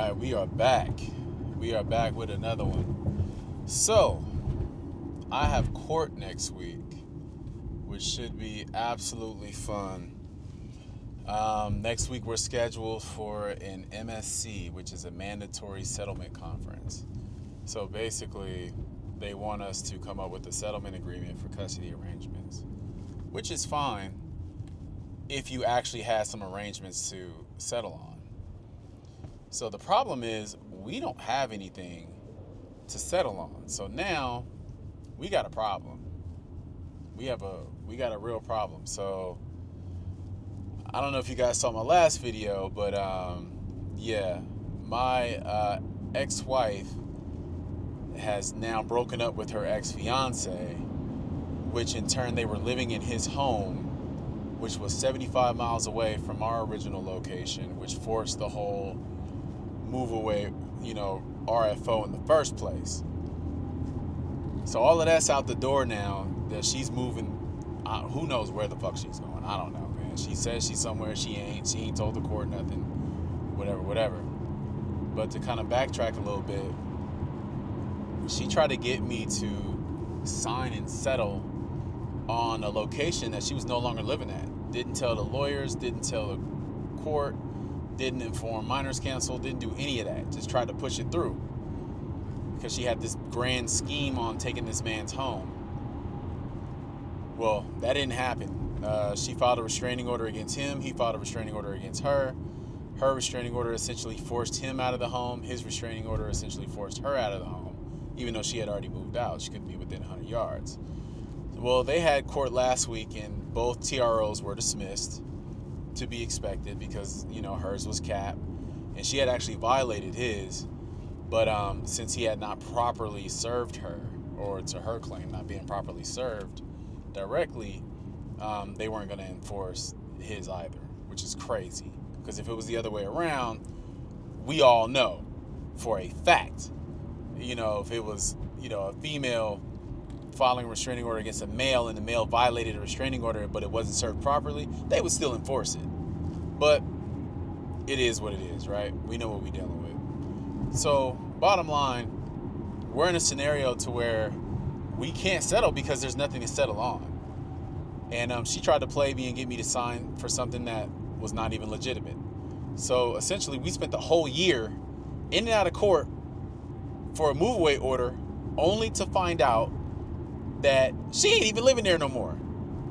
right, we are back. We are back with another one. So, I have court next week, which should be absolutely fun. Next week, we're scheduled for an MSC, which is a mandatory settlement conference. So, basically, they want us to come up with a settlement agreement for custody arrangements, which is fine if you actually had some arrangements to settle on. So, the problem is, we don't have anything to settle on. So now we got a problem. We got a real problem. So I don't know if you guys saw my last video, but yeah, my ex-wife has now broken up with her ex-fiance, which in turn they were living in his home, which was 75 miles away from our original location, which forced the whole move away, RFO in the first place. So all of that's out the door now that she's moving. Who knows where the fuck she's going? I don't know, man. She says she's somewhere she ain't. She ain't told the court nothing. Whatever. But to kind of backtrack a little bit, she tried to get me to sign and settle on a location that she was no longer living at. Didn't tell the lawyers, didn't tell the court, didn't inform minors council, didn't do any of that. Just tried to push it through because she had this grand scheme on taking this man's home. Well, that didn't happen. She filed a restraining order against him. He filed a restraining order against her. Her restraining order essentially forced him out of the home. His restraining order essentially forced her out of the home, even though she had already moved out. She couldn't be within 100 yards. Well, they had court last week, and both TROs were dismissed, to be expected, because hers was capped, and she had actually violated his. But since he had not properly served her, or to her claim, not being properly served directly, they weren't going to enforce his either, which is crazy. Because if it was the other way around, we all know for a fact, if it was, a female filing a restraining order against a male and the male violated a restraining order but it wasn't served properly, they would still enforce it. But it is what it is, right? We know what we're dealing with. So, bottom line, we're in a scenario to where we can't settle because there's nothing to settle on. And she tried to play me and get me to sign for something that was not even legitimate. So, essentially, we spent the whole year in and out of court for a move away order only to find out that she ain't even living there no more.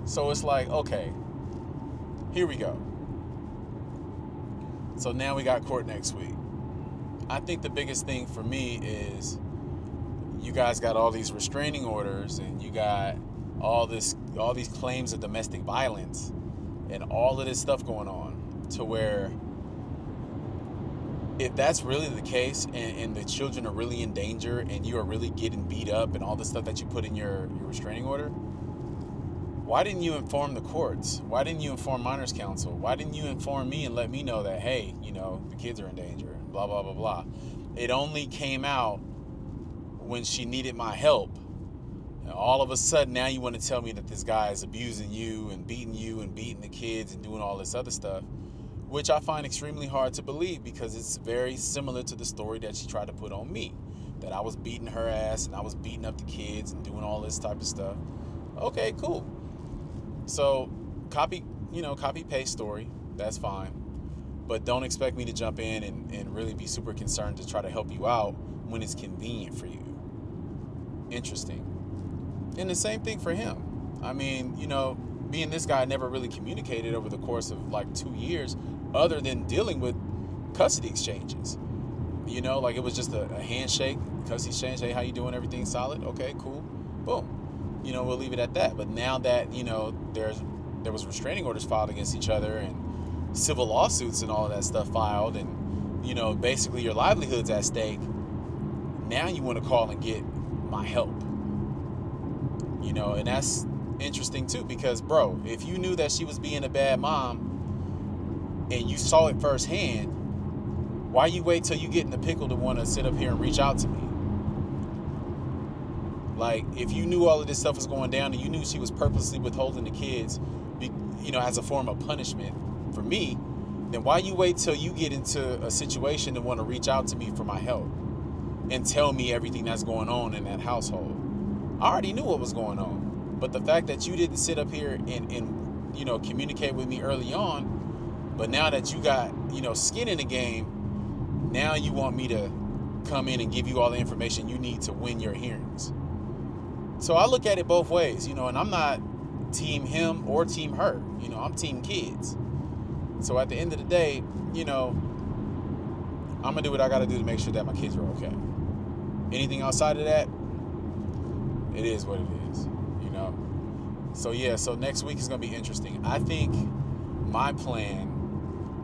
So it's like, okay, here we go. So now we got court next week. I think the biggest thing for me is you guys got all these restraining orders and you got all these claims of domestic violence and all of this stuff going on, to where if that's really the case and the children are really in danger and you are really getting beat up and all the stuff that you put in your restraining order, why didn't you inform the courts? Why didn't you inform minors council? Why didn't you inform me and let me know that, hey, the kids are in danger, blah, blah, blah, blah. It only came out when she needed my help. And all of a sudden, now you want to tell me that this guy is abusing you and beating the kids and doing all this other stuff, which I find extremely hard to believe because it's very similar to the story that she tried to put on me, that I was beating her ass and I was beating up the kids and doing all this type of stuff. Okay, cool. So copy paste story, that's fine. But don't expect me to jump in and really be super concerned to try to help you out when it's convenient for you. Interesting. And the same thing for him. I mean, me and this guy never really communicated over the course of like 2 years, other than dealing with custody exchanges. Like it was just a handshake, custody exchange. Hey, how you doing? Everything solid? Okay, cool. Boom. We'll leave it at that. But now that, there was restraining orders filed against each other and civil lawsuits and all of that stuff filed, and, basically your livelihood's at stake. Now you want to call and get my help. And that's interesting too, because bro, if you knew that she was being a bad mom and you saw it firsthand, why you wait till you get in the pickle to want to sit up here and reach out to me? Like, if you knew all of this stuff was going down and you knew she was purposely withholding the kids, as a form of punishment for me, then why you wait till you get into a situation and want to reach out to me for my help and tell me everything that's going on in that household? I already knew what was going on. But the fact that you didn't sit up here and communicate with me early on, but now that you got, skin in the game, now you want me to come in and give you all the information you need to win your hearings. So I look at it both ways, and I'm not team him or team her. I'm team kids. So at the end of the day, I'm going to do what I got to do to make sure that my kids are okay. Anything outside of that, it is what it is, So yeah, so next week is going to be interesting. I think my plan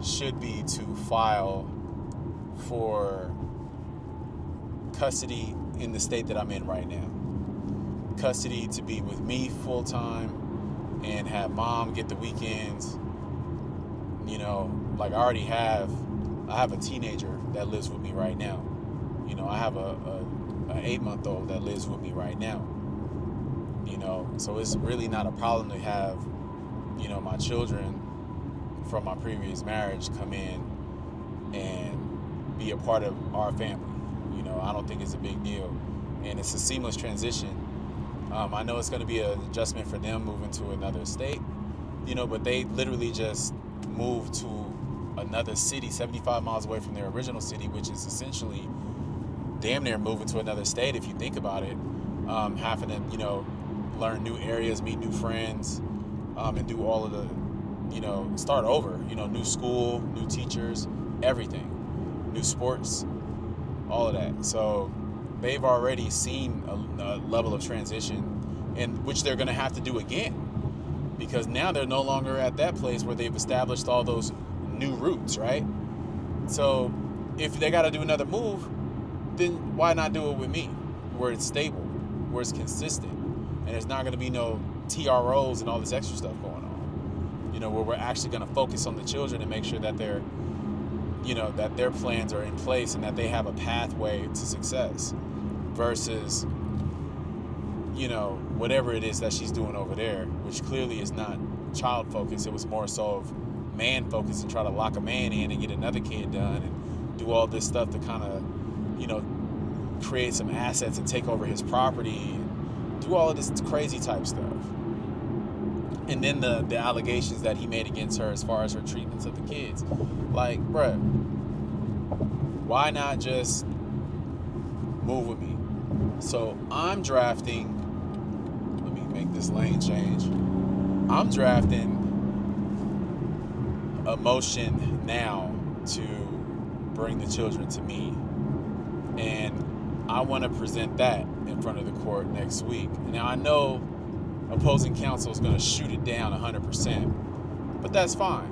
should be to file for custody in the state that I'm in right now. Custody to be with me full time and have mom get the weekends. Like I have a teenager that lives with me right now. I have a 8-month-old that lives with me right now. So it's really not a problem to have, my children from my previous marriage come in and be a part of our family. I don't think it's a big deal. And it's a seamless transition. I know it's going to be an adjustment for them moving to another state, but they literally just moved to another city 75 miles away from their original city, which is essentially damn near moving to another state if you think about it. Having to, learn new areas, meet new friends, and do all of the, start over, new school, new teachers, everything, new sports, all of that. So they've already seen a level of transition, in which they're going to have to do again, because now they're no longer at that place where they've established all those new roots, right? So if they got to do another move, then why not do it with me, where it's stable, where it's consistent, and there's not going to be no TROs and all this extra stuff going on, where we're actually going to focus on the children and make sure that they're, that their plans are in place and that they have a pathway to success versus, whatever it is that she's doing over there, which clearly is not child focused. It was more so of man focused and try to lock a man in and get another kid done and do all this stuff to kind of, create some assets and take over his property and do all of this crazy type stuff. And then the allegations that he made against her as far as her treatments of the kids. Like, bruh, why not just move with me? So I'm drafting, let me make this lane change. I'm drafting a motion now to bring the children to me. And I want to present that in front of the court next week. Now I know opposing counsel is going to shoot it down 100%, but that's fine.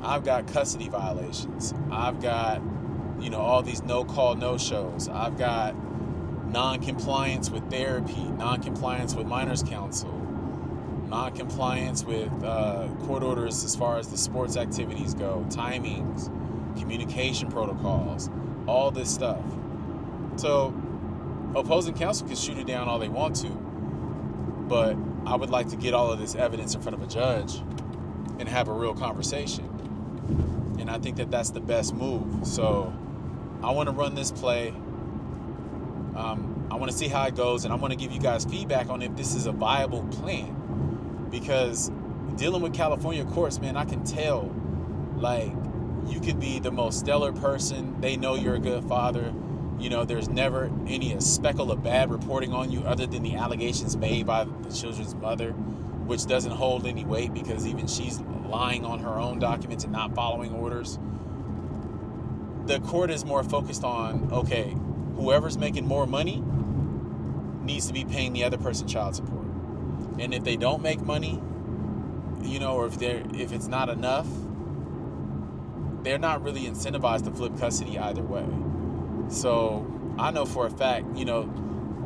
I've got custody violations. I've got, all these no-call, no-shows. I've got non-compliance with therapy, non-compliance with minors counsel, non-compliance with court orders as far as the sports activities go, timings, communication protocols, all this stuff. So opposing counsel can shoot it down all they want to, but I would like to get all of this evidence in front of a judge and have a real conversation. And I think that that's the best move. So I want to run this play. I want to see how it goes, and I want to give you guys feedback on if this is a viable plan. Because dealing with California courts, man, I can tell, like, you could be the most stellar person. They know you're a good father. There's never any a speckle of bad reporting on you other than the allegations made by the children's mother, which doesn't hold any weight because even she's lying on her own documents and not following orders. The court is more focused on, okay, whoever's making more money needs to be paying the other person child support. And if they don't make money, or if it's not enough, they're not really incentivized to flip custody either way. So I know for a fact,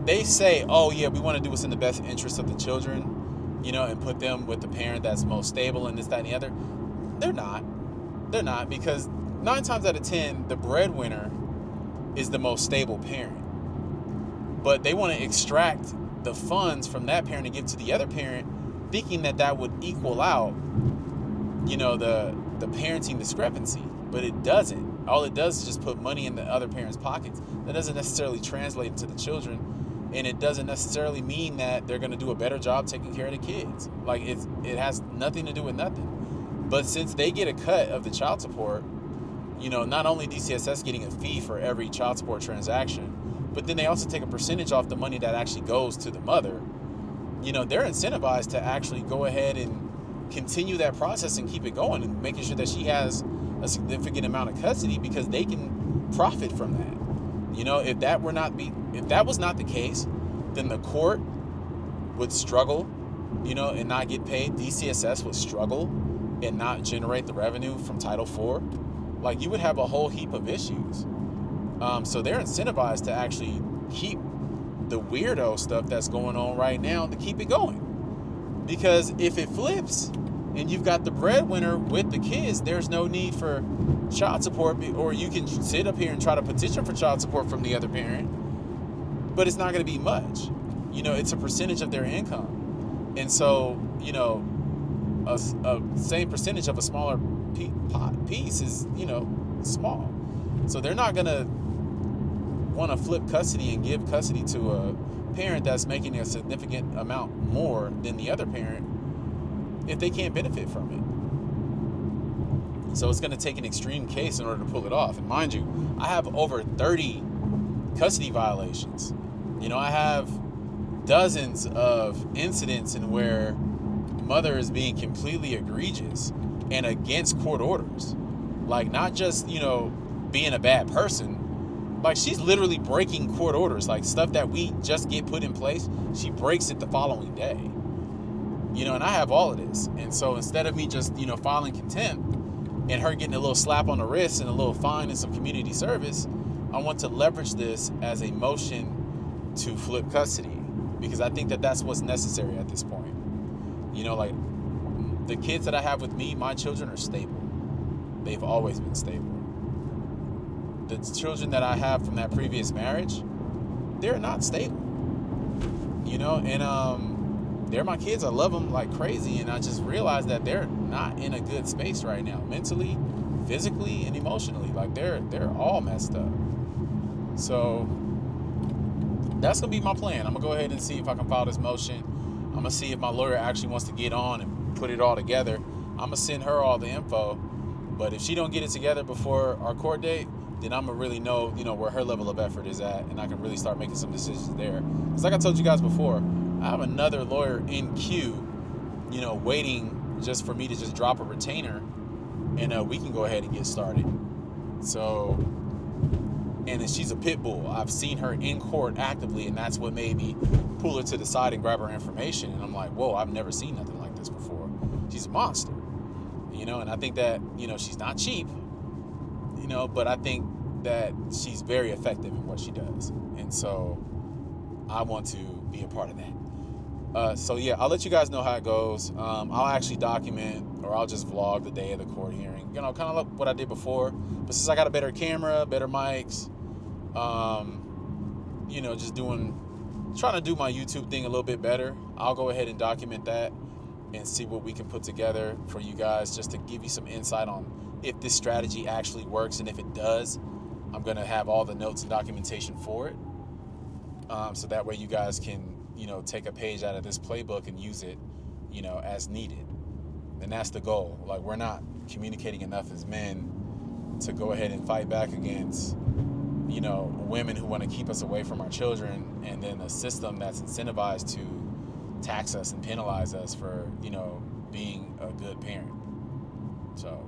they say, oh yeah, we want to do what's in the best interest of the children, and put them with the parent that's most stable and this, that, and the other. They're not, because 9 times out of 10, the breadwinner is the most stable parent. But they want to extract the funds from that parent and give to the other parent, thinking that would equal out, the parenting discrepancy, but it doesn't. All it does is just put money in the other parent's pockets. That doesn't necessarily translate into the children, and it doesn't necessarily mean that they're going to do a better job taking care of the kids. Like, it has nothing to do with nothing. But since they get a cut of the child support, not only DCSS getting a fee for every child support transaction, but then they also take a percentage off the money that actually goes to the mother. They're incentivized to actually go ahead and continue that process and keep it going, and making sure that she has a significant amount of custody, because they can profit from that. If that was not the case, then the court would struggle, and not get paid. DCSS would struggle and not generate the revenue from Title IV. Like, you would have a whole heap of issues. So they're incentivized to actually keep the weirdo stuff that's going on right now, to keep it going. Because if it flips and you've got the breadwinner with the kids, there's no need for child support, or you can sit up here and try to petition for child support from the other parent, but it's not going to be much. It's a percentage of their income. And so, a same percentage of a smaller piece is, small. So they're not going to want to flip custody and give custody to a parent that's making a significant amount more than the other parent if they can't benefit from it. So it's going to take an extreme case in order to pull it off. And mind you, I have over 30 custody violations. I have dozens of incidents in where mother is being completely egregious and against court orders. Like, not just, being a bad person. Like, she's literally breaking court orders. Like, stuff that we just get put in place, she breaks it the following day. And I have all of this. And so instead of me just, filing contempt and her getting a little slap on the wrist and a little fine and some community service, I want to leverage this as a motion to flip custody, because I think that that's what's necessary at this point. Like, the kids that I have with me, my children are stable. They've always been stable. The children that I have from that previous marriage, they're not stable. And they're my kids. I love them like crazy, and I just realized that they're not in a good space right now, mentally, physically, and emotionally. Like, they're all messed up. So that's gonna be my plan. I'm gonna go ahead and see if I can file this motion. I'm gonna see if my lawyer actually wants to get on and put it all together. I'm gonna send her all the info, but if she don't get it together before our court date, then I'm gonna really know, where her level of effort is at, and I can really start making some decisions there. Because like I told you guys before, I have another lawyer in queue, waiting just for me to just drop a retainer, and we can go ahead and get started. So, and then she's a pit bull. I've seen her in court actively, and that's what made me pull her to the side and grab her information. And I'm like, whoa, I've never seen nothing like this before. She's a monster, and I think that, she's not cheap, but I think that she's very effective in what she does. And so I want to be a part of that. So yeah, I'll let you guys know how it goes. I'll actually document, or I'll just vlog the day of the court hearing, kind of like what I did before. But since I got a better camera, better mics, just trying to do my YouTube thing a little bit better, I'll go ahead and document that and see what we can put together for you guys, just to give you some insight on if this strategy actually works. And if it does, I'm going to have all the notes and documentation for it. So that way you guys can, take a page out of this playbook and use it, as needed. And that's the goal. Like, we're not communicating enough as men to go ahead and fight back against, women who want to keep us away from our children, and then a system that's incentivized to tax us and penalize us for, being a good parent. So,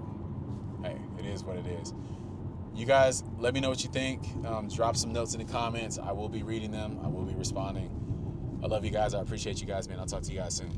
hey, it is what it is. You guys, let me know what you think. Drop some notes in the comments. I will be reading them. I will be responding. I love you guys. I appreciate you guys, man. I'll talk to you guys soon.